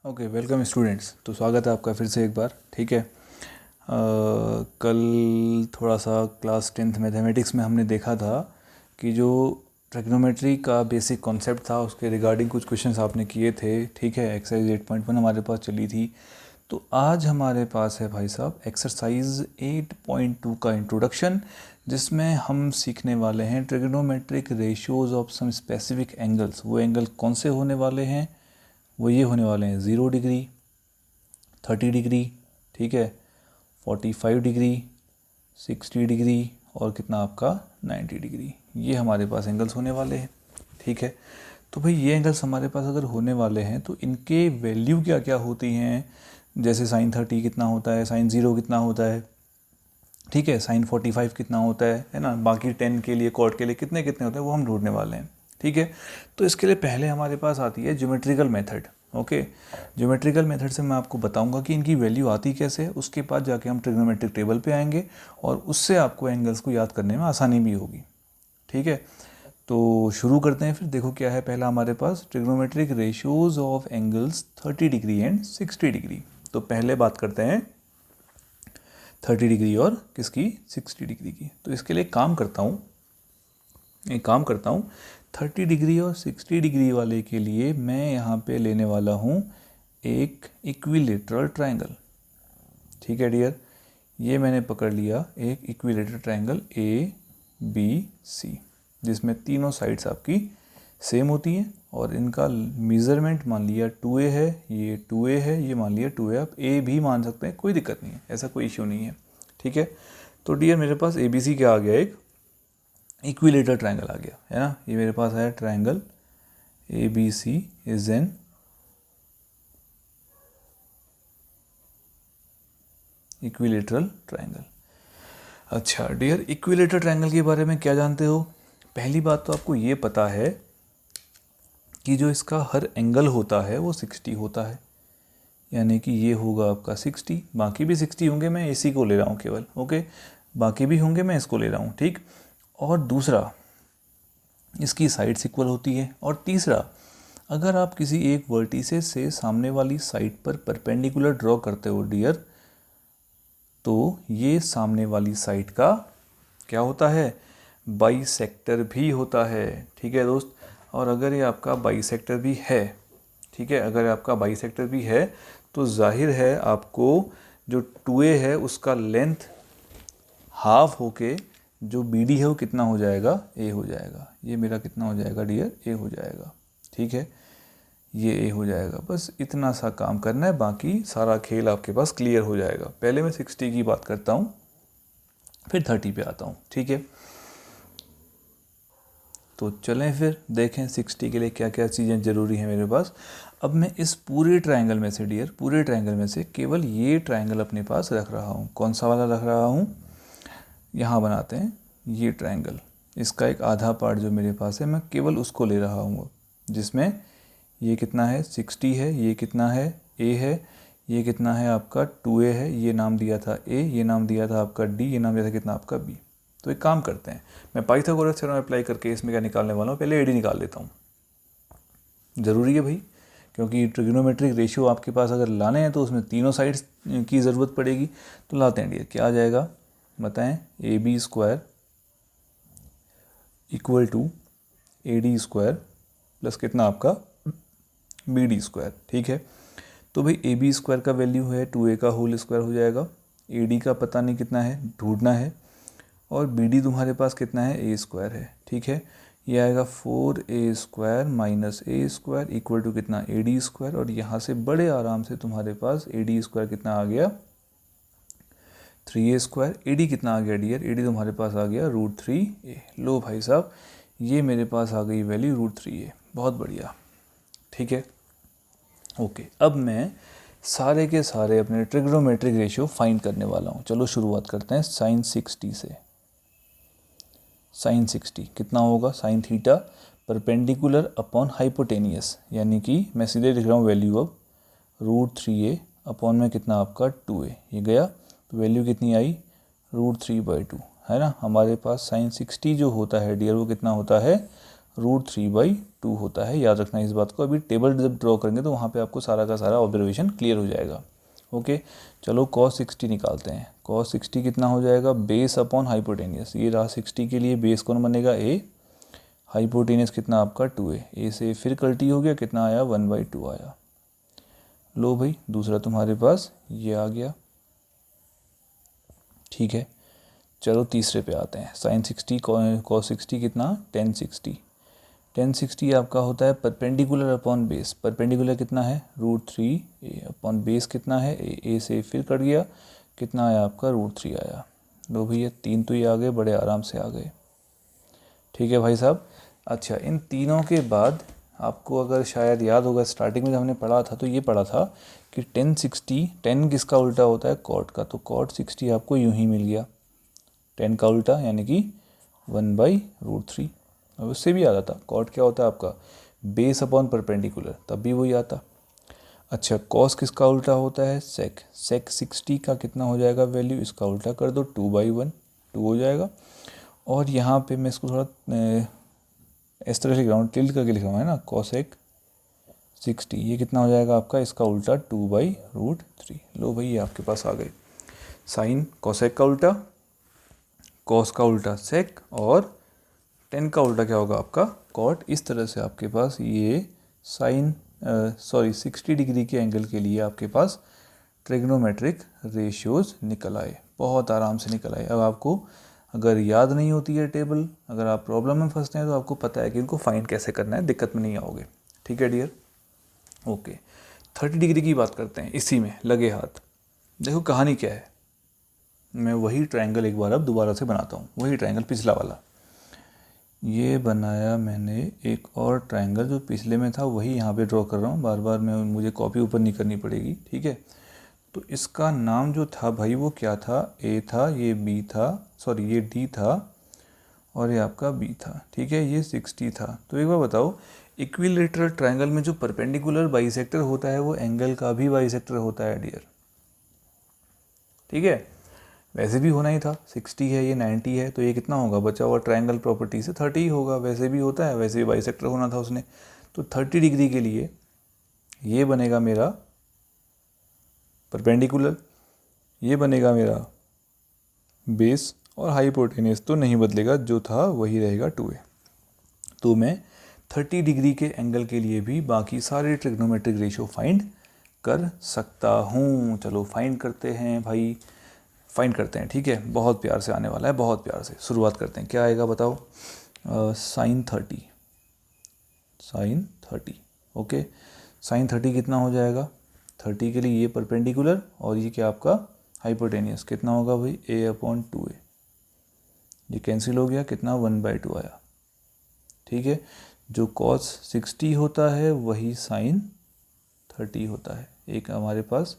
Okay, welcome students. तो स्वागत है आपका फिर से एक बार। ठीक है, कल थोड़ा सा क्लास 10th मैथमेटिक्स में हमने देखा था कि जो ट्रिग्नोमेट्री का बेसिक कॉन्सेप्ट था उसके रिगार्डिंग कुछ क्वेश्चंस आपने किए थे। ठीक है, एक्सरसाइज 8.1 हमारे पास चली थी। तो आज हमारे पास है भाई साहब एक्सरसाइज 8.2 का इंट्रोडक्शन, जिसमें हम सीखने वाले हैं trigonometric ratios of some specific angles. वो एंगल कौन से होने वाले हैं? वो ये होने वाले हैं 0 डिग्री, 30 डिग्री, ठीक है, 45 डिग्री, 60 डिग्री और कितना आपका 90 डिग्री। ये हमारे पास एंगल्स होने वाले हैं। ठीक है, तो भाई ये एंगल्स हमारे पास अगर होने वाले हैं तो इनके वैल्यू क्या क्या होती हैं? जैसे साइन 30 कितना होता है, साइन 0 कितना होता है, ठीक है, साइन 45 कितना होता है ना, बाकी 10 के लिए, कॉट के लिए कितने कितने होते हैं वो हम ढूंढने वाले हैं। ठीक है, तो इसके लिए पहले हमारे पास आती है geometrical method. Okay, geometrical method से मैं आपको बताऊंगा कि इनकी वैल्यू आती कैसे है। उसके बाद जाके हम ट्रिग्नोमेट्रिक टेबल पे आएंगे और उससे आपको एंगल्स को याद करने में आसानी भी होगी। ठीक है, तो शुरू करते हैं फिर। देखो क्या है पहला हमारे पास, trigonometric ratios of angles 30 degree and 60 degree. तो पहले बात करते हैं 30 डिग्री और किसकी, 60 डिग्री की। तो इसके लिए एक काम करता हूँ 30 डिग्री और 60 डिग्री वाले के लिए मैं यहाँ पे लेने वाला हूँ एक इक्विलेटरल ट्रायंगल। ठीक है डियर, ये मैंने पकड़ लिया एक इक्विलेटरल ट्रायंगल ABC, जिसमें तीनों साइड्स आपकी सेम होती हैं और इनका मेज़रमेंट मान लिया 2a है, ये 2a है, ये मान लिया 2a। आप a भी मान सकते हैं, कोई दिक्कत नहीं है, ऐसा कोई इश्यू नहीं है। ठीक है, तो डियर मेरे पास ABC क्या आ गया, एक इक्विलेटरल ट्रायंगल आ गया है ना। ये मेरे पास है triangle ABC is an equilateral triangle. अच्छा डियर, इक्विलेटरल ट्रायंगल के बारे में क्या जानते हो? पहली बात तो आपको ये पता है कि जो इसका हर एंगल होता है वो 60 होता है, यानी कि ये होगा आपका 60, बाकी भी 60 होंगे, मैं इसी को ले रहा हूँ केवल। ओके, बाकी भी होंगे, मैं इसको ले रहा हूँ। ठीक, और दूसरा इसकी साइड्स इक्वल होती है। और तीसरा, अगर आप किसी एक वर्टिसेस से सामने वाली साइड पर परपेंडिकुलर ड्रॉ करते हो डियर, तो ये सामने वाली साइड का क्या होता है, बाइसेक्टर भी होता है। ठीक है दोस्त, और अगर ये आपका बाइसेक्टर भी है, ठीक है, अगर आपका बाइसेक्टर भी है तो जाहिर है आपको जो 2a है उसका लेंथ हाफ होके जो BD है वो कितना हो जाएगा, A हो जाएगा। ये मेरा कितना हो जाएगा डियर, A हो जाएगा। ठीक है, ये A हो जाएगा। बस इतना सा काम करना है, बाकी सारा खेल आपके पास क्लियर हो जाएगा। पहले मैं 60 की बात करता हूँ, फिर 30 पे आता हूँ। ठीक है, तो चलें फिर देखें 60 के लिए क्या क्या चीज़ें ज़रूरी हैं मेरे पास। अब मैं इस पूरे ट्रायंगल में से डियर, पूरे ट्रायंगल में से केवल ये ट्रायंगल अपने पास रख रहा हूँ। कौन सा वाला रख रहा हूँ? यहाँ बनाते हैं ये ट्रायंगल, इसका एक आधा पार्ट जो मेरे पास है मैं केवल उसको ले रहा हूँ, जिसमें ये कितना है 60 है, ये कितना है A है, ये कितना है आपका 2a है, ये नाम दिया था A, ये नाम दिया था आपका D, ये नाम दिया था कितना आपका B। तो एक काम करते हैं, मैं पाइथागोरस थ्योरम अप्लाई करके इसमें क्या निकालने वाला हूँ, पहले AD निकाल लेता हूँ। ज़रूरी है भाई, क्योंकि ट्रिग्नोमेट्रिक रेशियो आपके पास अगर लाने हैं तो उसमें तीनों साइड्स की ज़रूरत पड़ेगी। तो लाते हैं डियर, क्या आ जाएगा बताएं, AB square equal to AD square plus कितना आपका BD स्क्वायर। ठीक है, तो भाई AB स्क्वायर का वैल्यू है 2a का होल स्क्वायर हो जाएगा, AD का पता नहीं कितना है, ढूंढना है, और BD तुम्हारे पास कितना है, A स्क्वायर है। ठीक है, ये आएगा 4a square minus A square equal to कितना, AD स्क्वायर। और यहाँ से बड़े आराम से तुम्हारे पास AD स्क्वायर कितना आ गया, 3a स्क्वायर। AD कितना आ गया डियर, AD तुम्हारे पास आ गया √3a। लो भाई साहब, ये मेरे पास आ गई वैल्यू √3a। बहुत बढ़िया। ठीक है, ओके, अब मैं सारे के सारे अपने ट्रिग्नोमेट्रिक रेशियो फाइंड करने वाला हूँ। चलो शुरुआत करते हैं साइन 60 से। साइन 60 कितना होगा, sine theta perpendicular upon hypotenuse, यानी कि मैं सीधे लिख रहा हूँ वैल्यू अब √3a अपॉन में कितना आपका 2a, ये गया तो वैल्यू कितनी आई √3/2 है ना। हमारे पास साइन 60 जो होता है डियर वो कितना होता है √3/2 होता है। याद रखना इस बात को। अभी टेबल जब ड्रॉ करेंगे तो वहाँ पे आपको सारा का सारा ऑब्जर्वेशन क्लियर हो जाएगा। ओके, चलो cos 60 निकालते हैं। cos 60 कितना हो जाएगा, बेस अपॉन हाइपोटेनियस। ये रहा 60 के लिए बेस कौन बनेगा, a, हाइपोटेनियस कितना आपका 2a, a से फिर कल्टी हो गया, कितना आया 1/2 आया। लो भाई दूसरा तुम्हारे पास ये आ गया। ठीक है, चलो तीसरे पे आते हैं। sin 60 cos 60 कितना, tan 60। tan 60 आपका होता है परपेंडिकुलर अपॉन बेस। परपेंडिकुलर कितना है, √3a अपॉन बेस कितना है a से फिर कट गया, कितना आया आपका √3 आया। लो भैया 3 तो ये आ गए, बड़े आराम से आ गए। ठीक है भाई साहब। अच्छा, इन तीनों के बाद आपको अगर शायद याद होगा स्टार्टिंग में जब हमने पढ़ा था तो ये पढ़ा था कि tan 60, tan किसका उल्टा होता है, cot का। तो cot 60 आपको यूं ही मिल गया, tan का उल्टा यानी कि 1/√3। अब उससे भी आता था cot क्या होता है आपका, बेस अपॉन परपेंडिकुलर, तब भी वही आता। अच्छा, cos किसका उल्टा होता है, sec। sec 60 का कितना हो जाएगा वैल्यू, इसका उल्टा कर दो 2/1, 2 हो जाएगा। और यहाँ पे मैं इसको थोड़ा इस तरह से लिख रहा हूँ, टिल्ट करके लिख रहा हूँ, है ना। cosec 60 ये कितना हो जाएगा आपका, इसका उल्टा 2/√3। लो भाई ये आपके पास आ गए। साइन cosec का उल्टा, cos का उल्टा sec, और tan का उल्टा क्या होगा आपका cot। इस तरह से आपके पास ये साइन 60 डिग्री के एंगल के लिए आपके पास ट्रिग्नोमेट्रिक रेशियोज निकल आए, बहुत आराम से निकल आए। अब आपको अगर याद नहीं होती है टेबल, अगर आप प्रॉब्लम में फंसते हैं तो आपको पता है कि इनको फाइंड कैसे करना है, दिक्कत में नहीं आओगे। ठीक है डियर। ओके, 30 डिग्री की बात करते हैं, इसी में लगे हाथ। देखो कहानी क्या है, मैं वही ट्रायंगल एक बार अब दोबारा से बनाता हूँ, वही ट्रायंगल पिछला वाला। ये बनाया मैंने एक और ट्रायंगल जो पिछले में था, वही यहाँ पे ड्रॉ कर रहा हूँ। बार बार मैं मुझे कॉपी ऊपर नहीं करनी पड़ेगी। ठीक है, तो इसका नाम जो था भाई वो क्या था, ए था, ये बी था, सॉरी ये डी था, और ये आपका बी था। ठीक है, ये 60 था। तो एक बार बताओ, इक्विलेटरल ट्रायंगल में जो परपेंडिकुलर बाइसेक्टर होता है वो एंगल का भी बाइसेक्टर होता है डियर। ठीक है, वैसे भी होना ही था, 60 है, ये 90 है, तो ये कितना होगा, बचा हुआ ट्रायंगल प्रॉपर्टी से 30 ही होगा। वैसे भी होता है, वैसे भी बाइसेक्टर होना था उसने। तो 30 डिग्री के लिए ये बनेगा मेरा परपेंडिकुलर, ये बनेगा मेरा बेस, और हाइपोटेनियस तो नहीं बदलेगा, जो था वही रहेगा 2a। तो मैं 30 डिग्री के एंगल के लिए भी बाकी सारे ट्रिग्नोमेट्रिक रेशियो फाइंड कर सकता हूँ। चलो फाइंड करते हैं भाई, फाइंड करते हैं। ठीक है, बहुत प्यार से आने वाला है, बहुत प्यार से शुरुआत करते हैं। क्या आएगा बताओ, sin 30। ओके, sin 30 कितना हो जाएगा, 30 के लिए ये परपेंडिकुलर और ये क्या आपका हाइपोटेनियस, कितना होगा भाई a/2a। ये कैंसिल हो गया, कितना 1/2 आया। ठीक है, जो cos 60 होता है वही sin 30 होता है। एक हमारे पास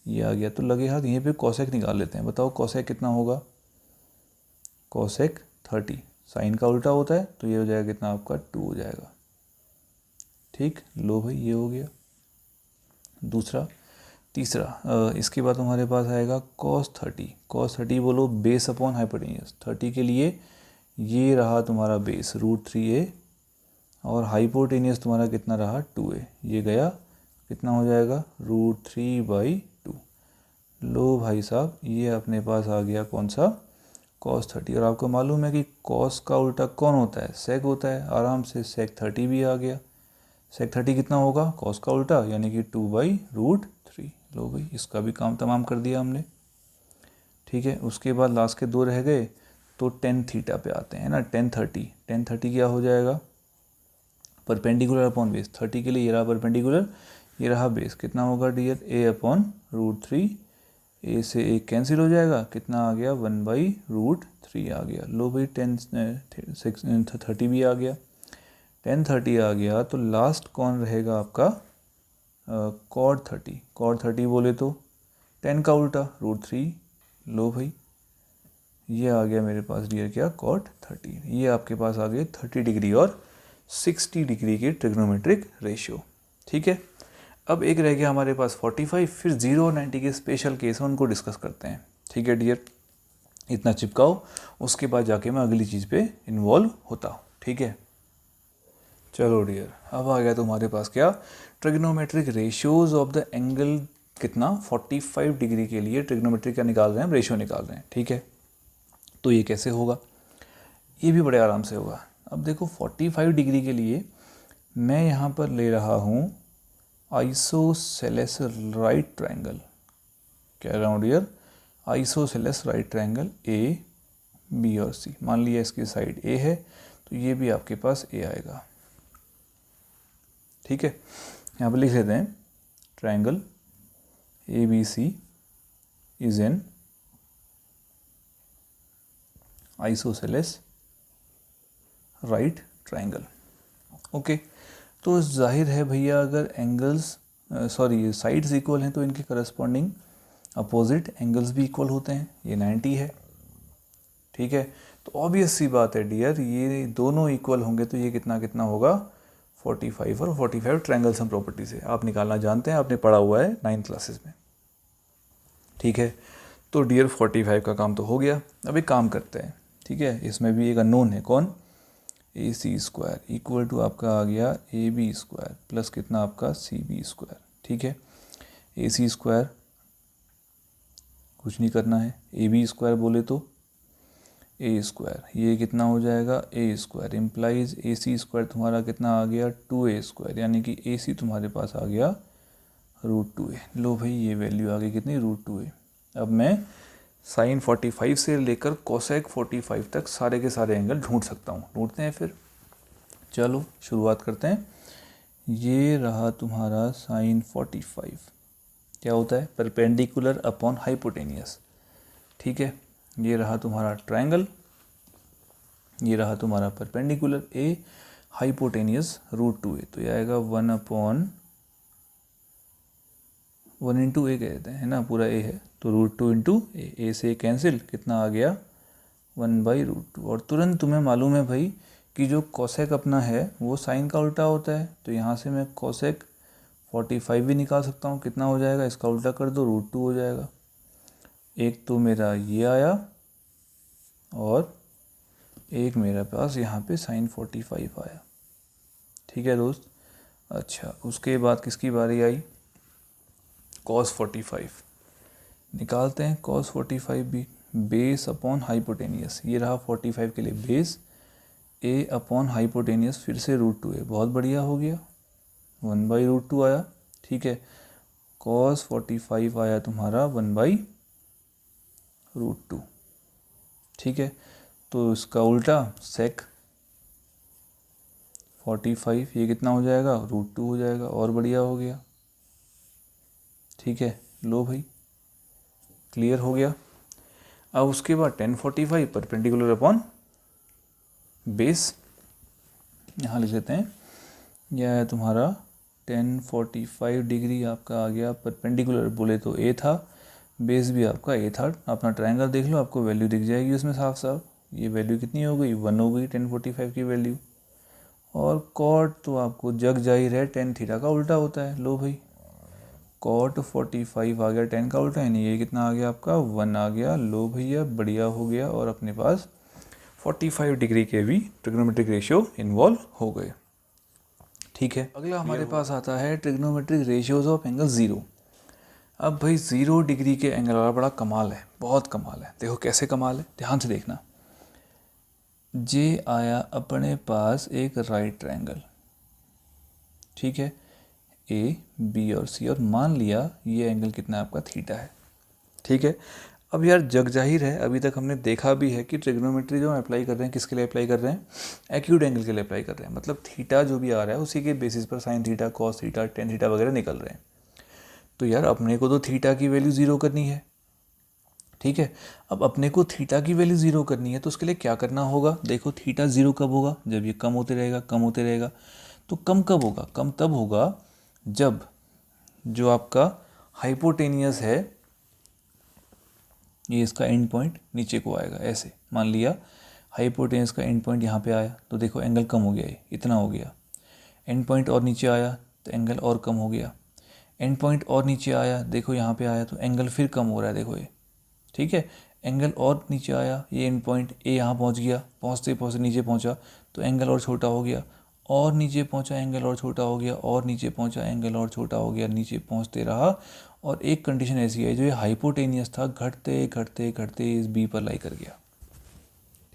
ये आ गया। तो लगे हाथ यहीं पे cosec निकाल लेते हैं। बताओ cosec कितना होगा, cosec 30 साइन का उल्टा होता है, तो ये हो जाएगा कितना आपका 2 हो जाएगा। ठीक, लो भाई ये हो गया दूसरा। तीसरा, इसके बाद हमारे पास आएगा cos 30। cos 30 बोलो बेस अपॉन हाइपोटेनियस। 30 के लिए ये रहा तुम्हारा बेस √3a, और हाइपोटेनियस तुम्हारा कितना रहा 2a। ये गया, कितना हो जाएगा √3/2। लो भाई साहब ये अपने पास आ गया कौन सा, cos 30। और आपको मालूम है कि cos का उल्टा कौन होता है, sec होता है। आराम से sec 30 भी आ गया। sec 30 कितना होगा, cos का उल्टा यानी कि 2/√3। लो भाई इसका भी काम तमाम कर दिया हमने। ठीक है, उसके बाद लास्ट के 2 रह गए, तो tan थीटा पे आते हैं ना। tan 30 क्या हो जाएगा, परपेंडिकुलर अपॉन बेस। 30 के लिए ये रहा परपेंडिकुलर, ये रहा बेस, कितना होगा डियर a/√3। ए से एक कैंसिल हो जाएगा, कितना आ गया 1/√3 आ गया। लो भाई 30 भी आ गया। tan 30 आ गया, तो लास्ट कौन रहेगा आपका cot 30। cot 30 बोले तो tan का उल्टा √3। लो भाई ये आ गया मेरे पास डियर क्या, cot 30। ये आपके पास आ गए 30 डिग्री और 60 डिग्री के ट्रिग्नोमेट्रिक रेशियो। ठीक है, अब एक रह गया हमारे पास 45, फिर 0 और 90 के स्पेशल केस हैं, उनको डिस्कस करते हैं। ठीक है डियर, इतना चिपकाओ, उसके बाद जाके मैं अगली चीज़ पे इन्वॉल्व होता हूँ। ठीक है, चलो डियर, अब आ गया तुम्हारे पास क्या, trigonometric ratios of the angle कितना 45 डिग्री के लिए ट्रिग्नोमेट्री क्या निकाल रहे हैं, रेशियो निकाल रहे हैं। ठीक है, तो ये कैसे होगा, ये भी बड़े आराम से होगा। अब देखो 45 डिग्री के लिए मैं यहाँ पर ले रहा हूँ आइसोसेलेस राइट ट्रायंगल, कह रहा हूँ dear isosceles right triangle A B और सी। मान लिया इसकी साइड ए है तो ये भी आपके पास ए आएगा। ठीक है, यहाँ पर लिख लेते हैं triangle A B C is an isosceles right triangle. Okay, तो जाहिर है भैया अगर एंगल्स साइड्स इक्वल हैं तो इनके करस्पॉन्डिंग अपोजिट एंगल्स भी इक्वल होते हैं। ये 90 है। ठीक है, तो ऑब्वियस सी बात है डियर, ये दोनों इक्वल होंगे तो ये कितना कितना होगा 45 और 45 ट्रायंगल सम प्रॉपर्टी से आप निकालना जानते हैं, आपने पढ़ा हुआ है 9th क्लासेस में। ठीक है, तो डियर 45 का काम तो हो गया। अब एक काम करते हैं, ठीक है, इसमें भी एक अननोन है, कौन, ए सी स्क्वायर इक्वल टू आपका आ गया ए बी स्क्वायर प्लस कितना आपका सी बी स्क्वायर। ठीक है, ए सी स्क्वायर कुछ नहीं करना है, ए बी स्क्वायर बोले तो ए स्क्वायर, ये कितना हो जाएगा ए स्क्वायर इम्प्लाइज ए सी स्क्वायर तुम्हारा कितना आ गया 2a स्क्वायर, यानी कि ए सी तुम्हारे पास आ गया √2a। लो भाई ये वैल्यू आ गई कितनी √2a। अब मैं साइन 45 से लेकर कोसेक 45 तक सारे के सारे एंगल ढूंढ सकता हूँ। ढूंढते हैं फिर, चलो शुरुआत करते हैं। ये रहा तुम्हारा साइन 45, क्या होता है परपेंडिकुलर अपॉन हाइपोटेनियस। ठीक है, ये रहा तुम्हारा ट्रायंगल, ये रहा तुम्हारा परपेंडिकुलर ए हाइपोटेनियस √2a, तो ये आएगा 1/1 इंटू ए कहते हैं, है ना, पूरा ए है तो √2 इंटू ए से कैंसिल कितना आ गया 1/√2। और तुरंत तुम्हें मालूम है भाई कि जो कोसेक अपना है वो साइन का उल्टा होता है, तो यहाँ से मैं कोसेक 45 भी निकाल सकता हूँ। कितना हो जाएगा, इसका उल्टा कर दो √2 हो जाएगा। एक तो मेरा ये आया और एक मेरे पास यहाँ पे साइन 45 आया। ठीक है दोस्त, अच्छा उसके बाद किसकी बारी आई, कॉस 45 निकालते हैं। कॉस 45 भी बेस अपॉन हाइपोटेनियस, ये रहा 45 के लिए बेस, ए अपॉन हाइपोटेनियस फिर से √2a, बहुत बढ़िया हो गया 1/√2 आया। ठीक है, कॉस 45 आया तुम्हारा 1/√2। ठीक है, तो इसका उल्टा सेक 45, ये कितना हो जाएगा √2 हो जाएगा, और बढ़िया हो गया। ठीक है, लो भाई क्लियर हो गया। अब उसके बाद tan 45 परपेंडिकुलर अपॉन बेस, यहाँ लिख लेते हैं, यह है तुम्हारा tan 45 डिग्री आपका आ गया परपेंडिकुलर बोले तो ए था, बेस भी आपका ए था। अपना ट्रायंगल देख लो, आपको वैल्यू दिख जाएगी उसमें साफ साफ। ये वैल्यू कितनी हो गई 1 हो गई tan 45 की वैल्यू। और कॉट तो आपको जग जाहिर है tan थीटा का उल्टा होता है। लो भाई कॉट 45 आ गया tan का उल्टा, यानी ये कितना आ गया आपका 1 आ गया। लो भैया बढ़िया हो गया, और अपने पास 45 डिग्री के भी ट्रिग्नोमेट्रिक रेशियो इन्वॉल्व हो गए। ठीक है, अगला हमारे पास आता है ट्रिग्नोमेट्रिक रेशियोज ऑफ एंगल 0। अब भाई 0 डिग्री के एंगल वाला बड़ा कमाल है, बहुत कमाल है। देखो कैसे कमाल है, ध्यान से देखना। जे आया अपने पास एक राइट ट्रायंगल, ठीक है, ए बी और सी, और मान लिया ये एंगल कितना आपका थीटा है। ठीक है, अब यार जग जाहिर है, अभी तक हमने देखा भी है कि ट्रिग्नोमेट्री जो हम अप्लाई कर रहे हैं किसके लिए अप्लाई कर रहे हैं, एक्यूट एंगल के लिए अप्लाई कर रहे हैं। मतलब थीटा जो भी आ रहा है उसी के बेसिस पर sine theta, cos theta, tan theta वगैरह निकल रहे हैं। तो यार अपने को तो थीटा की वैल्यू 0 करनी है। ठीक है, अब अपने को थीटा की वैल्यू 0 करनी है तो उसके लिए क्या करना होगा। देखो थीटा 0 कब होगा, जब ये कम होते रहेगा, कम होते रहेगा। तो कम कब होगा, कम तब होगा जब जो आपका हाइपोटेनियस है, ये इसका एंड पॉइंट नीचे को आएगा। ऐसे मान लिया हाइपोटेनियस का एंड पॉइंट यहाँ पे आया तो देखो एंगल कम हो गया, ये इतना हो गया। एंड पॉइंट और नीचे आया तो एंगल और कम हो गया। एंड पॉइंट और नीचे आया, देखो यहाँ पे आया तो एंगल फिर कम हो रहा है, देखो ये। ठीक है, एंगल और नीचे आया, ये एंड पॉइंट ए यहाँ पहुँच गया, पहुँचते पहुँचते नीचे पहुँचा तो एंगल और छोटा हो गया। और नीचे पहुंचा एंगल और छोटा हो गया, और नीचे पहुंचा एंगल और छोटा हो गया, नीचे पहुंचते रहा। और एक कंडीशन ऐसी है, जो ये हाइपोटेनियस था, घटते घटते घटते इस बी पर लाई कर गया।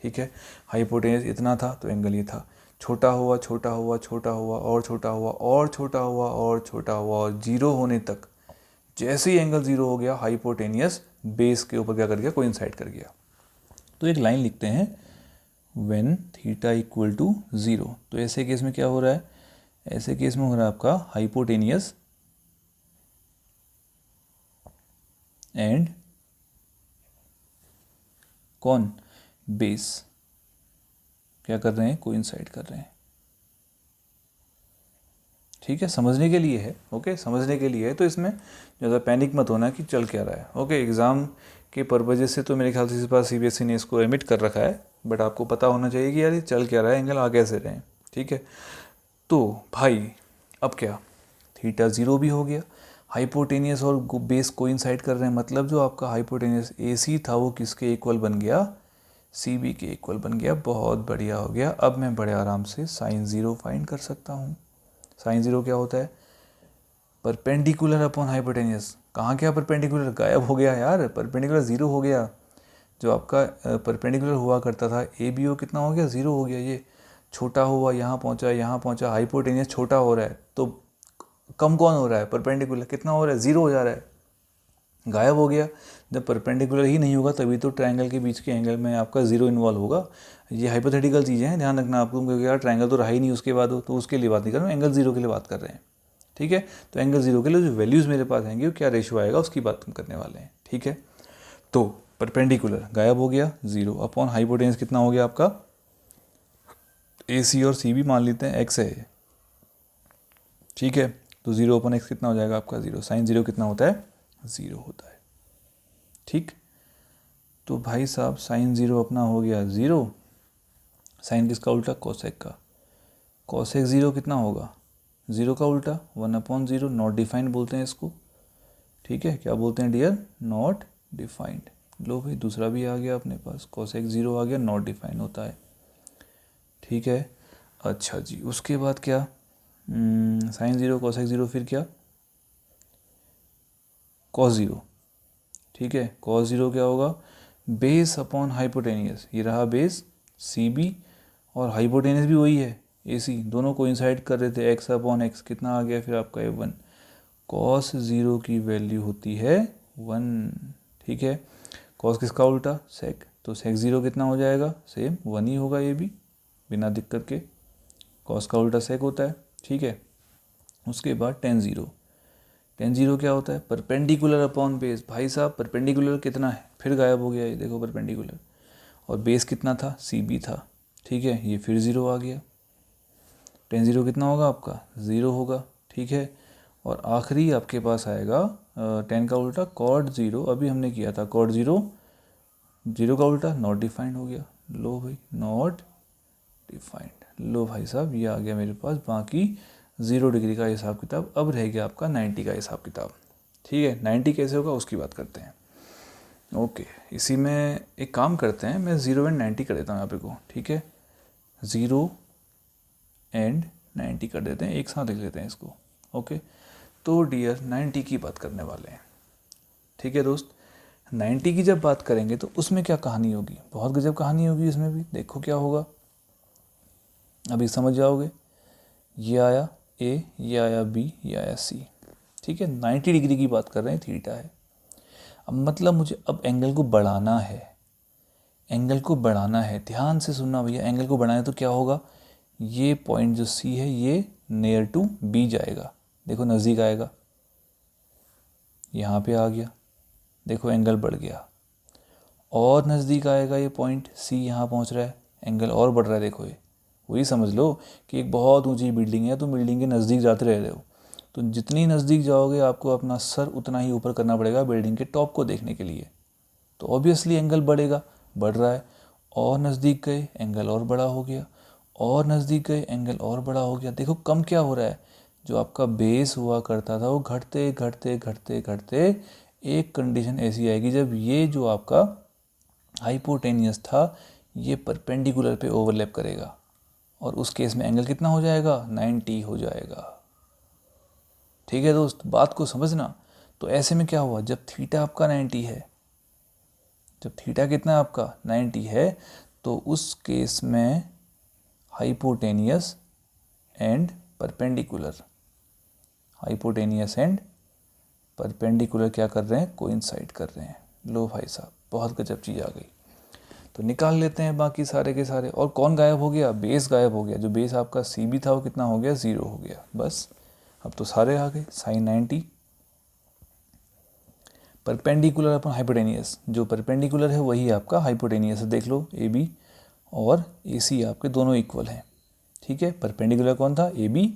ठीक है, हाइपोटेनियस इतना था तो एंगल ये था, छोटा हुआ छोटा हुआ छोटा हुआ और छोटा हुआ और छोटा हुआ और छोटा हुआ और जीरो होने तक। जैसे ही एंगल जीरो हो गया, हाइपोटेनियस बेस के ऊपर क्या कर गया, कोइंसाइड कर गया। तो एक लाइन लिखते हैं, when theta equal to zero. तो ऐसे केस में क्या हो रहा है, ऐसे केस में हो रहा है आपका हाइपोटेनियस एंड कौन, बेस क्या कर रहे हैं, कोइंसाइड कर रहे हैं। ठीक है, समझने के लिए है, ओके, समझने के लिए है। तो इसमें ज़्यादा पैनिक मत होना कि चल क्या रहा है। ओके, एग्ज़ाम के पर्पज़ से तो मेरे ख्याल से इस बार सीबीएसई ने इसको एमिट कर रखा है, बट आपको पता होना चाहिए कि यार ये चल क्या रहा है, एंगल आ कैसे रहे हैं। ठीक है, तो भाई अब क्या, थीटा ज़ीरो भी हो गया, हाइपोटेनियस और बेस कोइंसाइड कर रहे हैं, मतलब जो आपका हाइपोटेनियस AC था वो किसके इक्वल बन गया, CB के इक्वल बन गया। बहुत बढ़िया हो गया। अब मैं बड़े आराम से साइन ज़ीरो फाइंड कर सकता हूँ। साइन ज़ीरो क्या होता है, परपेंडिकुलर अपॉन हाइपोटेनियस। कहाँ क्या परपेंडिकुलर, गायब हो गया यार, परपेंडिकुलर ज़ीरो हो गया। जो आपका परपेंडिकुलर हुआ करता था ABO कितना हो गया, ज़ीरो हो गया। ये छोटा हुआ, यहाँ पहुँचा, हाइपोटेनियस छोटा हो रहा है, तो कम कौन हो रहा है, परपेंडिकुलर कितना हो रहा है, ज़ीरो हो जा रहा है, गायब हो गया। जब परपेंडिकुलर ही नहीं होगा तभी तो ट्रायंगल के बीच के एंगल में आपका ज़ीरो इन्वॉल्व होगा। ये हाइपोथेटिकल चीज़ें हैं, ध्यान रखना आपको, क्योंकि यार ट्रायंगल तो रहा ही नहीं उसके बाद हो, तो उसके लिए बात नहीं कर रहा हूँ, एंगल ज़ीरो के लिए बात कर रहे हैं। ठीक है, तो एंगल ज़ीरो के लिए जो वैल्यूज़ मेरे पास आएंगे वो क्या रेशियो आएगा उसकी बात हम करने वाले हैं। ठीक है, तो परपेंडिकुलर गायब हो गया, ज़ीरो अपॉन हाइपोटेन्यूस कितना हो गया आपका, AC और CB मान लेते हैं x है। ठीक है, तो ज़ीरो अपॉन x कितना हो जाएगा आपका, ज़ीरो। साइन ज़ीरो कितना होता है, ज़ीरो होता है। ठीक, तो भाई साहब साइन ज़ीरो अपना हो गया ज़ीरो। साइन किसका उल्टा, कोसेक का। कोसेक ज़ीरो कितना होगा, ज़ीरो का उल्टा, 1/0, नॉट डिफाइंड बोलते हैं इसको। ठीक है, क्या बोलते हैं डियर, नॉट डिफाइंड। लो भाई दूसरा भी आ गया अपने पास, कोसेक ज़ीरो आ गया, नॉट डिफाइंड होता है। ठीक है, अच्छा जी, उसके बाद क्या, साइन ज़ीरो कोसेक ज़ीरो, फिर क्या, कॉस ज़ीरो। ठीक है, कॉस ज़ीरो क्या होगा, बेस अपॉन हाइपोटेनियस। ये रहा बेस CB और हाइपोटेनियस भी वही है AC, दोनों कोइंसाइड कर रहे थे, x अपॉन x कितना आ गया फिर आपका ये 1। कॉस ज़ीरो की वैल्यू होती है 1। ठीक है, कॉस किसका उल्टा, सेक, तो सेक ज़ीरो कितना हो जाएगा, सेम 1 ही होगा ये भी, बिना दिक्कत के। कॉस का उल्टा सेक होता है। ठीक है, उसके बाद टेन ज़ीरो। टेन ज़ीरो क्या होता है, परपेंडिकुलर अपॉन बेस। भाई साहब परपेंडिकुलर कितना है, फिर गायब हो गया ये देखो परपेंडिकुलर। और बेस कितना था, CB था। ठीक है, ये फिर ज़ीरो आ गया। टेन ज़ीरो कितना होगा आपका, ज़ीरो होगा। ठीक है, और आखिरी आपके पास आएगा 10 का उल्टा कॉट ज़ीरो। अभी हमने किया था कॉट ज़ीरो, ज़ीरो का उल्टा नॉट डिफाइंड हो गया। लो भाई नॉट डिफाइंड, लो भाई साहब ये आ गया मेरे पास। बाकी 0 डिग्री का हिसाब किताब। अब रह गया आपका 90 का हिसाब किताब। ठीक है, 90 कैसे होगा उसकी बात करते हैं। ओके, इसी में एक काम करते हैं, मैं 0 एंड 90 कर देता हूँ यहाँ पे को। ठीक है, 0 एंड 90 कर देते हैं, एक साथ लिख लेते हैं इसको। ओके, तो डियर 90 की बात करने वाले हैं। ठीक है दोस्त, 90 की जब बात करेंगे तो उसमें क्या कहानी होगी, बहुत गजब कहानी होगी इसमें भी। देखो क्या होगा, अभी समझ जाओगे। ये आया A, ये आया B, ये आया C। ठीक है, 90 डिग्री की बात कर रहे हैं, थीटा है। अब मतलब मुझे अब एंगल को बढ़ाना है, एंगल को बढ़ाना है। ध्यान से सुनना भैया, एंगल को बढ़ाना है तो क्या होगा, ये पॉइंट जो C है ये नियर टू B जाएगा। देखो नज़दीक आएगा, यहाँ पे आ गया, देखो एंगल बढ़ गया। और नज़दीक आएगा ये पॉइंट C, यहाँ पहुँच रहा है, एंगल और बढ़ रहा है। देखो ये वही समझ लो कि एक बहुत ऊंची बिल्डिंग है, तो बिल्डिंग के नज़दीक जाते रह रहे हो, तो जितनी नज़दीक जाओगे आपको अपना सर उतना ही ऊपर करना पड़ेगा बिल्डिंग के टॉप को देखने के लिए। तो ऑब्वियसली एंगल बढ़ेगा, बढ़ रहा है। और नज़दीक गए एंगल और बड़ा हो गया, और नज़दीक गए एंगल और बड़ा हो गया। देखो कम क्या हो रहा है, जो आपका बेस हुआ करता था वो घटते घटते घटते घटते एक कंडीशन ऐसी आएगी जब ये जो आपका हाइपोटेनियस था ये परपेंडिकुलर पे ओवरलैप करेगा। और उस केस में एंगल कितना हो जाएगा, 90 हो जाएगा। ठीक है दोस्त, बात को समझना। तो ऐसे में क्या हुआ, जब थीटा आपका 90 है, जब थीटा कितना आपका 90 है, तो उस केस में hypotenuse and perpendicular, hypotenuse and perpendicular क्या कर रहे हैं, कोइंसाइड कर रहे हैं। लो भाई साहब, बहुत गजब चीज़ आ गई। तो निकाल लेते हैं बाकी सारे के सारे। और कौन गायब हो गया, बेस गायब हो गया। जो बेस आपका सी बी था वो कितना हो गया, 0 हो गया। बस अब तो सारे आ गए। साइन 90 परपेंडिकुलर अपन हाइपोटेनियस, जो परपेंडिकुलर है वही आपका हाइपोटेनियस है। देख लो, ए बी और ए सी आपके दोनों इक्वल हैं। ठीक है, परपेंडिकुलर कौन था, ए बी,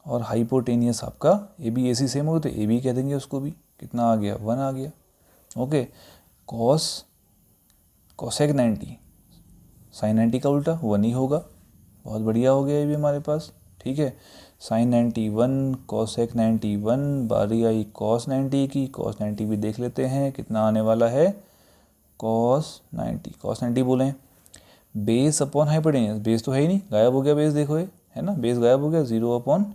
और हाइपोटेनियस आपका A B A C same हो, तो ए बी कह देंगे उसको भी। कितना आ गया, 1 आ गया। ओके, कॉसेक 90 साइन 90 का उल्टा 1 ही होगा। बहुत बढ़िया हो गया ये भी हमारे पास। ठीक है, साइन 91 कॉसेक 91, बारी आई कॉस 90 की। कॉस 90 भी देख लेते हैं कितना आने वाला है, कॉस 90 बोलें, बेस अपॉन हाइपोटेनियस। बेस तो है ही नहीं, गायब हो गया बेस, देखो ये है ना, बेस गायब हो गया। 0 अपॉन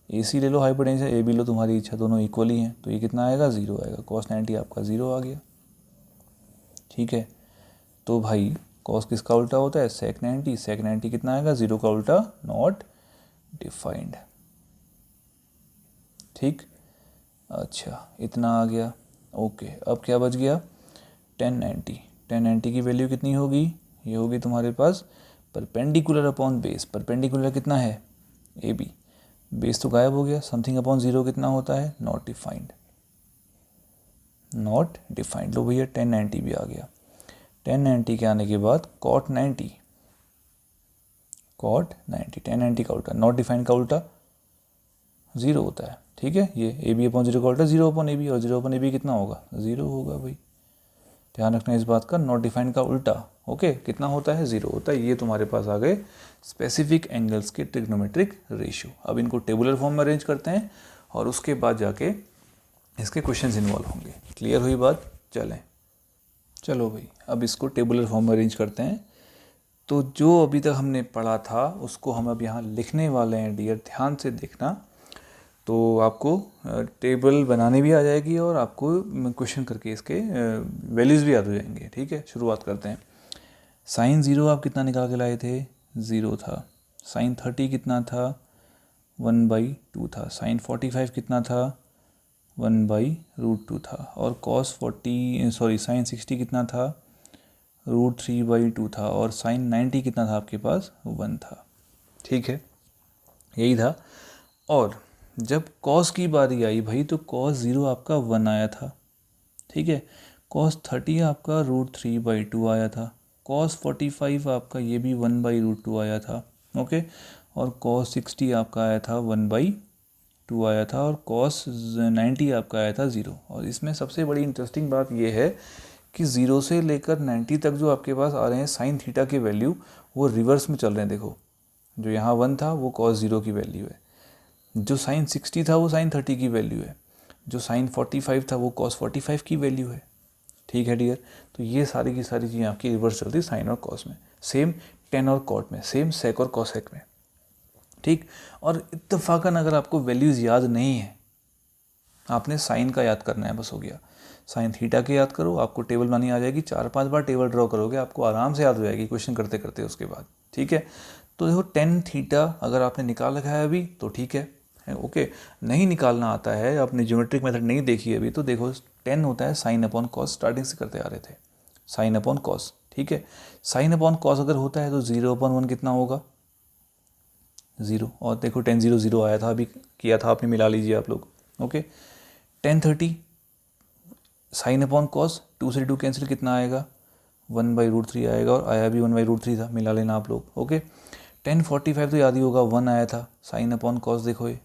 ए सी ले लो, हाइपोटेनियस ए बी लो, तुम्हारी इच्छा, दोनों इक्वल ही हैं। तो ये कितना आएगा, 0 आएगा। कॉस 90 आपका 0 आ गया। ठीक है, तो भाई कॉस किसका उल्टा होता है, सेक 90। सेक 90 कितना आएगा, 0 का उल्टा, नॉट डिफाइंड। ठीक, अच्छा इतना आ गया। ओके, अब क्या बच गया, टेन 90 की वैल्यू कितनी होगी, ये होगी तुम्हारे पास परपेंडिकुलर अपॉन बेस। परपेंडिकुलर कितना है, ए बी, बेस तो गायब हो गया। समथिंग अपॉन 0 कितना होता है, नॉट डिफाइंड। नॉट डिफाइंड, लो भैया 1090 भी आ गया। 1090 के आने के बाद कॉट 90, 1090 का उल्टा, नॉट डिफाइंड का उल्टा 0 होता है। ठीक है, ये ए बी अपॉन 0 का उल्टा 0 अपॉन ए बी, और 0 अपॉन ए बी कितना होगा, 0 होगा भाई। ध्यान रखना इस बात का, नॉट डिफाइंड का उल्टा ओके कितना होता है, 0 होता है। ये तुम्हारे पास आ गए स्पेसिफिक एंगल्स के ट्रिग्नोमेट्रिक रेशियो। अब इनको टेबुलर फॉर्म में अरेंज करते हैं और उसके बाद जाके इसके क्वेश्चंस इन्वॉल्व होंगे। क्लियर हुई बात, चलें, चलो भाई अब इसको टेबुलर फॉर्म में अरेंज करते हैं। तो जो अभी तक हमने पढ़ा था उसको हम अब यहाँ लिखने वाले हैं डियर, ध्यान से देखना। तो आपको टेबल बनाने भी आ जाएगी और आपको क्वेश्चन करके इसके वैल्यूज़ भी याद हो जाएंगे। ठीक है, शुरुआत करते हैं। साइन 0 आप कितना निकाल के लाए थे, 0 था। साइन 30 कितना था, 1/2 था। साइन 45 कितना था, 1/√2 था। और साइन 60 कितना था, √3/2 था। और साइन 90 कितना था आपके पास, 1 था। ठीक है, यही था। और जब कॉस की बारी आई भाई, तो कॉस 0 आपका 1 आया था। ठीक है, कॉस 30 आपका √3/2 आया था। कॉस 45 आपका ये भी 1/√2 आया था। ओके, और कॉस 60 आपका आया था 1/2 आया था। और कॉस 90 आपका आया था 0। और इसमें सबसे बड़ी इंटरेस्टिंग बात यह है कि 0 से लेकर 90 तक जो आपके पास आ रहे हैं साइन थीटा के वैल्यू, वो रिवर्स में चल रहे हैं। देखो, जो यहाँ 1 था वो कॉस 0 की वैल्यू है, जो साइन 60 था वो साइन 30 की वैल्यू है, जो साइन 45 था वो कॉस 45 की वैल्यू है। ठीक है डियर, तो ये सारी की सारी चीज़ें आपकी रिवर्स चलती है साइन और कॉस में, सेम टेन और कॉट में, सेम सेक और कॉसेक में। ठीक, और इत्तेफाकन अगर आपको वैल्यूज़ याद नहीं है, आपने साइन का याद करना है, बस हो गया। साइन थीटा के याद करो, आपको टेबल बनानी आ जाएगी। 4-5 बार टेबल ड्रॉ करोगे, आपको आराम से याद हो जाएगी क्वेश्चन करते करते उसके बाद। ठीक है, तो देखो टेन थीटा अगर आपने निकाल रखा है अभी तो ठीक है, ओके। नहीं निकालना आता है, आपने ज्योमेट्रिक मेथड नहीं देखी अभी, तो देखो 10 होता है साइन अपॉन कॉस, स्टार्टिंग से करते आ रहे थे, साइन अपॉन कॉस। ठीक है, साइन अपॉन कॉस अगर होता है तो 0/1 कितना होगा, 0। और देखो 10 0 0 आया था, अभी किया था आपने, मिला लीजिए आप लोग। ओके, 10 30 साइन अपॉन कॉस, 2 से 2 कैंसिल, कितना आएगा, 1/√3 आएगा। और आया भी 1/√3 था, मिला लेना आप लोग। ओके, 10 45 तो याद ही होगा, 1 आया था साइन अपॉन कॉस। देखो ये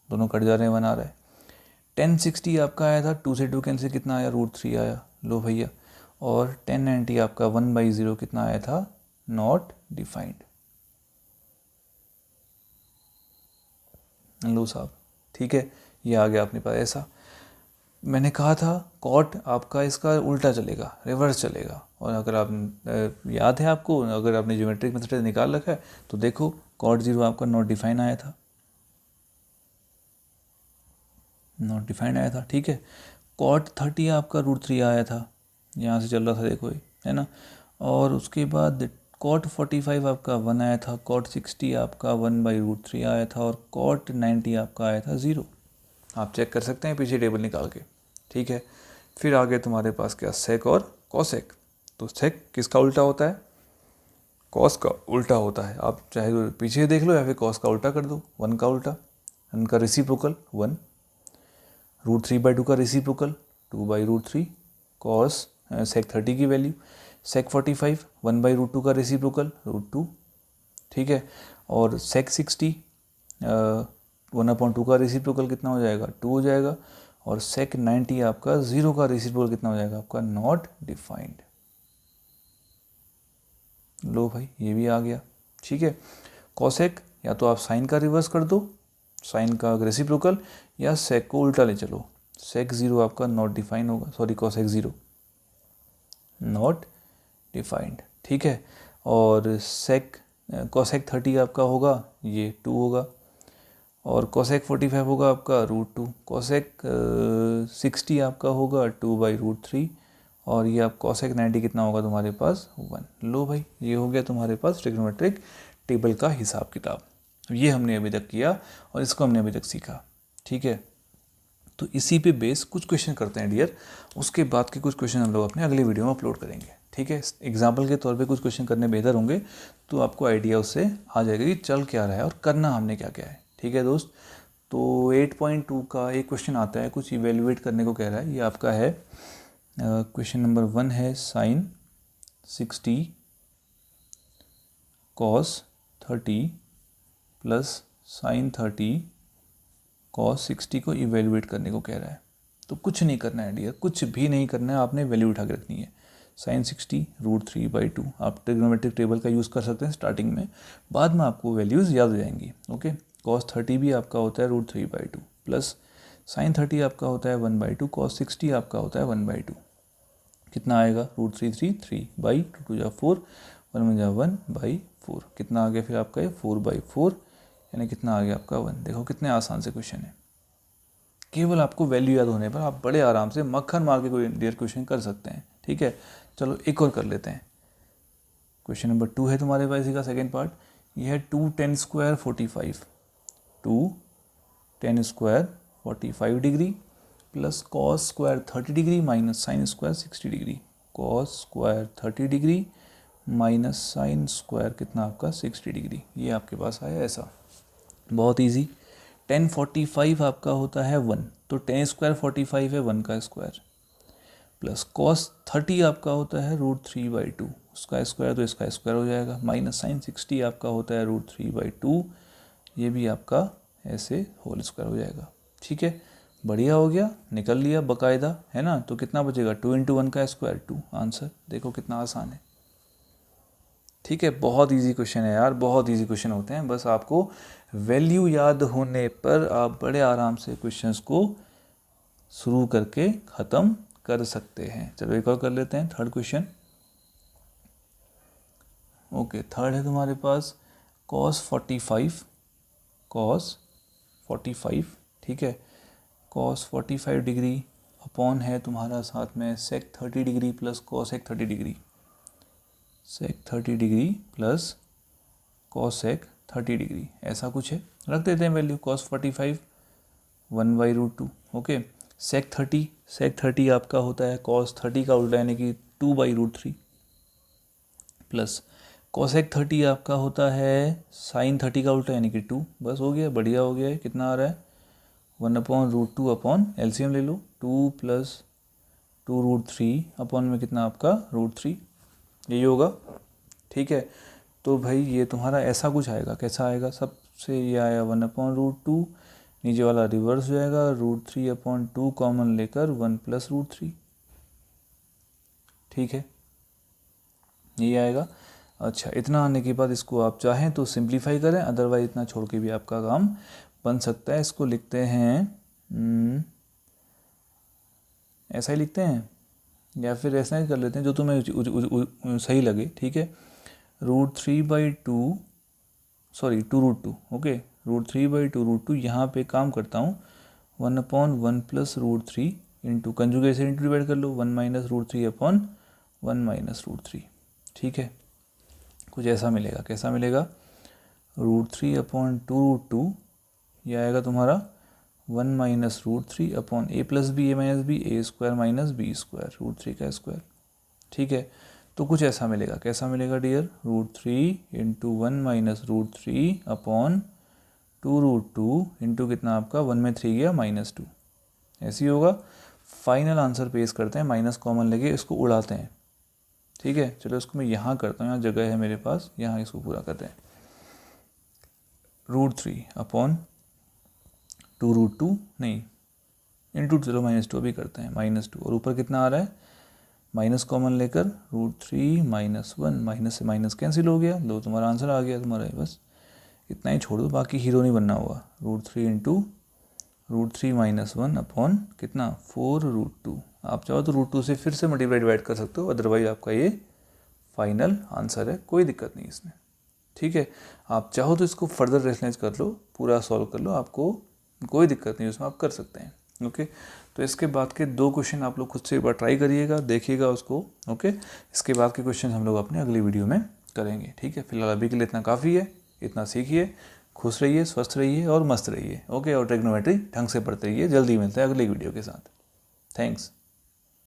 दोनों कट जा रहे हैं, 1 आ रहा है। 10 60 आपका आया था, 2 से 2 कैंसिल, कितना आया, √3 आया, लो भैया। और 10 90 आपका 1/0 कितना आया था, नॉट डिफाइंड, लो साहब। ठीक है, ये आ गया अपने पास ऐसा। मैंने कहा था कॉट आपका इसका उल्टा चलेगा, रिवर्स चलेगा। और अगर आप याद है आपको, अगर आपने ज्योमेट्रिक मेथड से निकाल रखा है तो देखो कॉट 0 आपका नॉट डिफाइन आया था, नॉट डिफाइंड आया था, ठीक है। कॉट 30 आपका √3 आया था, यहाँ से चल रहा था देखो ये, है ना। और उसके बाद कॉट 45 आपका 1 आया था, कॉट 60 आपका 1/√3 आया था, और कॉट 90 आपका आया था 0। आप चेक कर सकते हैं पीछे टेबल निकाल के, ठीक है। फिर आगे तुम्हारे पास क्या, सेक और कॉसेक। तो सेक किसका उल्टा होता है, कॉस का उल्टा होता है। आप चाहे तो पीछे देख लो या फिर कॉस का उल्टा कर दो, 1 का उल्टा, उनका रेसिप्रोकल 1, √3/2 का रेसिप्रोकल 2/√3, कॉस सेक 30 की वैल्यू, सेक 45 1/√2 का रेसिप्रोकल √2, ठीक है। और सेक 60 1/2 का रेसिप्रोकल कितना हो जाएगा, 2 हो जाएगा। और सेक 90 आपका 0 का रेसिप्रोकल कितना हो जाएगा आपका, नॉट डिफाइंड। लो भाई ये भी आ गया, ठीक है। कॉसेक या तो आप साइन का रिवर्स कर दो, साइन का रेसिप्रोकल, या सेक को उल्टा ले चलो, सेक 0 आपका नॉट डिफाइन होगा, सॉरी कॉसेक 0 नॉट डिफाइंड, ठीक है। और सेक कॉसेक 30 आपका होगा ये 2 होगा, और कॉसेक 45 होगा आपका √2, कॉसेक 60 आपका होगा 2/√3, और ये आप कॉसेक 90 कितना होगा तुम्हारे पास 1। लो भाई ये हो गया तुम्हारे पास ट्रिग्नोमेट्रिक टेबल का हिसाब किताब। ये हमने अभी तक किया और इसको हमने अभी तक सीखा, ठीक है। तो इसी पे बेस कुछ क्वेश्चन करते हैं डियर, उसके बाद के कुछ क्वेश्चन हम लोग अपने अगले वीडियो में अपलोड करेंगे, ठीक है। एग्जाम्पल के तौर पे कुछ क्वेश्चन करने बेहतर होंगे, तो आपको आइडिया उससे आ जाएगा कि चल क्या रहा है और करना हमने क्या क्या है, ठीक है दोस्त। तो 8.2 का एक क्वेश्चन आता है, कुछ इवेल्युएट करने को कह रहा है। ये आपका है क्वेश्चन नंबर 1 है, sine 60 cos 30 plus sine 30 cos 60 को इवेल्युएट करने को कह रहा है। तो कुछ नहीं करना है डियर, कुछ भी नहीं करना है, आपने वैल्यू उठा के रखनी है। साइन 60 √3/2, आप ट्रिग्नोमेट्रिक टेबल का यूज़ कर सकते हैं स्टार्टिंग में, बाद में आपको वैल्यूज़ याद हो जाएंगी, ओके। कॉस 30 भी आपका होता है √3/2 प्लस साइन 30 आपका होता है 1/2, कॉस 60 आपका होता है 1/2। कितना आएगा, √3 3 3/2 2 जा 4, 1 जा 1/4, कितना आ गया फिर आपका ये 4/4, यानी कितना आ गया आपका 1। देखो कितने आसान से क्वेश्चन है, केवल आपको वैल्यू याद होने पर आप बड़े आराम से मक्खन मार के कोई डियर क्वेश्चन कर सकते हैं, ठीक है। चलो एक और कर लेते हैं। क्वेश्चन नंबर 2 है तुम्हारे पास, इसी का सेकेंड पार्ट। ये है 2 10 square 45, 2 10 square 45 degree plus cos square 30 degree minus sine square 60 degree, cos square 30 degree minus sine square कितना आपका 60 डिग्री। ये आपके पास आया ऐसा, बहुत इजी। 10 45 आपका होता है 1, तो 10 स्क्वायर 45 है 1 का स्क्वायर, प्लस कॉस 30 आपका होता है √3/2, उसका स्क्वायर तो इसका स्क्वायर हो जाएगा, माइनस साइन 60 आपका होता है √3/2, ये भी आपका ऐसे होल स्क्वायर हो जाएगा, ठीक है। बढ़िया हो गया, निकल लिया बाकायदा, है ना। तो कितना बचेगा, 2 × 1 का स्क्वायर 2, आंसर देखो कितना आसान है, ठीक है। बहुत इजी क्वेश्चन है यार, बहुत इजी क्वेश्चन होते हैं, बस आपको वैल्यू याद होने पर आप बड़े आराम से क्वेश्चंस को शुरू करके ख़त्म कर सकते हैं। चलो एक और कर लेते हैं, थर्ड क्वेश्चन। ओके, थर्ड है तुम्हारे पास cos 45, ठीक है। cos 45 डिग्री अपॉन है तुम्हारा साथ में sec 30 degree plus cosec 30 degree, sec 30 degree plus cosec 30 degree, ऐसा कुछ है। रख देते हैं वैल्यू, cos 45 1/√2, ओके। sec 30 आपका होता है cos 30 का उल्टा यानी कि 2/√3 प्लस cosec 30 आपका होता है sin 30 का उल्टा यानी कि 2। बस हो गया, बढ़िया हो गया है। कितना आ रहा है, 1/√2 अपॉन एलसीएम ले लो, 2 + 2√3 अपॉन में कितना आपका √3, यही होगा, ठीक है। तो भाई ये तुम्हारा ऐसा कुछ आएगा, कैसा आएगा, सबसे ये आया 1/√2, नीचे वाला रिवर्स हो जाएगा, √3/2 कॉमन लेकर 1 + √3, ठीक है, ये आएगा। अच्छा, इतना आने के बाद इसको आप चाहें तो सिंप्लीफाई करें, अदरवाइज इतना छोड़ के भी आपका काम बन सकता है। इसको लिखते हैं ऐसा ही लिखते हैं या फिर ऐसा ही कर लेते हैं, जो तुम्हें सही लगे, ठीक है। √3/2 सॉरी 2√2, ओके, √3/2√2। यहाँ पे काम करता हूँ 1/1 + √3 इंटू कंजुगेशन इंटू डिवाइड कर लो 1 - √3/1 - √3, ठीक है। कुछ ऐसा मिलेगा, कैसा मिलेगा, √3/2√2 यह आएगा तुम्हारा 1 - √3 upon a + b a - b a² - b² √3 का स्क्वायर, ठीक है। तो कुछ ऐसा मिलेगा, कैसा मिलेगा डियर, √3 इंटू 1 - √3 अपॉन 2√2 इंटू कितना आपका 1 में 3 गया -2, ऐसे ही होगा। फाइनल आंसर पेश करते हैं, माइनस कॉमन लेके इसको उड़ाते हैं, ठीक है। चलो इसको मैं यहाँ करता हूँ, यहाँ जगह है मेरे पास, यहाँ इसको पूरा करते हैं। √3 अपॉन 2√2 नहीं इंटू, चलो -2 अभी करते हैं, -2, और ऊपर कितना आ रहा है, माइनस कॉमन लेकर √3 - 1, माइनस से माइनस कैंसिल हो गया, लो तुम्हारा आंसर आ गया तुम्हारा, बस इतना ही छोड़ दो, बाकी हीरो नहीं बनना होगा। √3 इंटू √3 - 1 अपॉन कितना 4√2। आप चाहो तो √2 से फिर से मल्टीप्लाई डिवाइड कर सकते हो, अदरवाइज आपका ये फाइनल आंसर है, कोई दिक्कत नहीं इसमें, ठीक है। आप चाहो तो इसको फर्दर रेशनलाइज कर लो, पूरा सॉल्व कर लो, आपको कोई दिक्कत नहीं उसमें, आप कर सकते हैं, ओके। तो इसके बाद के 2 क्वेश्चन आप लोग खुद से एक बार ट्राई करिएगा, देखिएगा उसको, ओके। इसके बाद के क्वेश्चन हम लोग अपने अगली वीडियो में करेंगे, ठीक है। फिलहाल अभी के लिए इतना काफ़ी है, इतना सीखिए, खुश रहिए, स्वस्थ रहिए और मस्त रहिए, ओके। और ट्रिग्नोमेट्री ढंग से पढ़ते रहिए। जल्दी मिलते हैं अगली वीडियो के साथ। थैंक्स।